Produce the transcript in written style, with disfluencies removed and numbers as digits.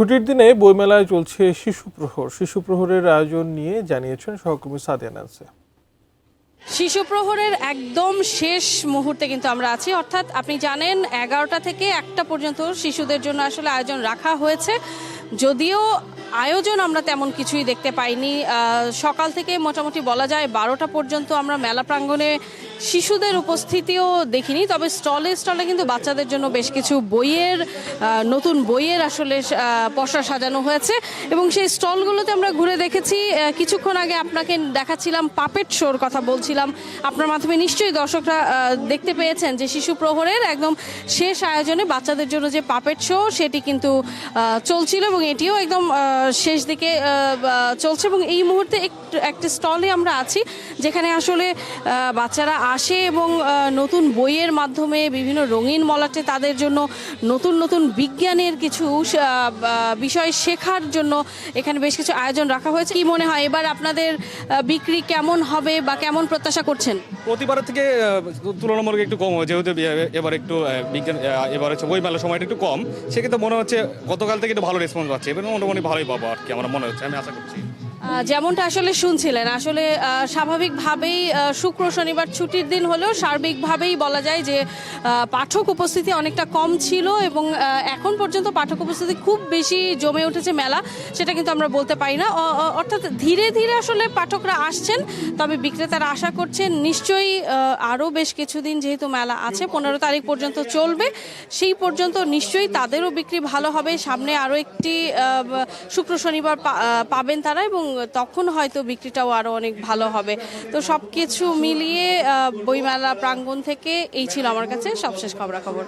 ছুটির দিনে বইমেলায় চলছে শিশু প্রহর। শিশু প্রহরের আয়োজন নিয়ে জানিয়েছেন সহকর্মী সাদিয়া নান্সি। শিশু প্রহরের একদম শেষ মুহূর্তে কিন্তু আমরা আছি, অর্থাৎ আপনি জানেন 11টা থেকে 1টা পর্যন্ত শিশুদের জন্য আসলে আয়োজন রাখা হয়েছে। যদিও আয়োজন আমরা তেমন কিছুই দেখতে পাইনি। সকাল থেকে মোটামুটি বলা যায় 12টা পর্যন্ত আমরা মেলা প্রাঙ্গণে শিশুদের উপস্থিতিও দেখিনি, তবে স্টলে স্টলে কিন্তু বাচ্চাদের জন্য বেশ কিছু নতুন বইয়ের আসলে পসরা সাজানো হয়েছে এবং সেই স্টলগুলোতে আমরা ঘুরে দেখেছি। কিছুক্ষণ আগে আপনাকে দেখাচ্ছিলাম পাপেট শোর কথা বলছিলাম, আপনার মাধ্যমে নিশ্চয়ই দর্শকরা দেখতে পেয়েছেন যে শিশু প্রহরের একদম শেষ আয়োজনে বাচ্চাদের জন্য যে পাপেট শো সেটি কিন্তু চলছিল এবং এটিও একদম শেষ দিকে চলছে। এবং এই মুহূর্তে একটা স্টলে আমরা আছি যেখানে আসলে বাচ্চারা আসে এবং নতুন বইয়ের মাধ্যমে বিভিন্ন রঙিন মলাটে তাদের জন্য নতুন নতুন বিজ্ঞানের কিছু বিষয় শেখার জন্য এখানে বেশ কিছু আয়োজন রাখা হয়েছে। কি মনে হয় এবার আপনাদের বিক্রি কেমন হবে বা কেমন প্রত্যাশা করছেন? প্রতিবারের থেকে তুলনামূলক একটু কম হয়, যেহেতু এবার একটু বিজ্ঞান এবার হচ্ছে বই মেলার সময়টা একটু কম, সেক্ষেত্রে মনে হচ্ছে গতকাল থেকে একটু ভালো রেসপন্স পাচ্ছে। এবার মোটামুটি ভালোই পাবো আর কি আমার মনে হচ্ছে, আমি আশা করছি। যেমনটা আসলে শুনছিলেন, আসলে স্বাভাবিকভাবেই শুক্র শনিবার ছুটির দিন হলেও সার্বিকভাবেই বলা যায় যে পাঠক উপস্থিতি অনেকটা কম ছিল এবং এখন পর্যন্ত পাঠক উপস্থিতি খুব বেশি জমে উঠেছে মেলা, সেটা কিন্তু আমরা বলতে পারি না। অর্থাৎ ধীরে ধীরে আসলে পাঠকরা আসছেন, তবে বিক্রেতারা আশা করছেন নিশ্চয়ই আরও বেশ কিছুদিন, যেহেতু মেলা আছে 15 তারিখ পর্যন্ত চলবে, সেই পর্যন্ত নিশ্চয়ই তাদেরও বিক্রি ভালো হবে। সামনে আরও একটি শুক্র শনিবার পাবেন তারা এবং তখন হয়তো বিক্রিটাও আরও অনেক ভালো হবে। তো সব কিছু মিলিয়ে বইমেলা প্রাঙ্গণ থেকে এই ছিল আমার কাছে সবশেষ খবরাখবর।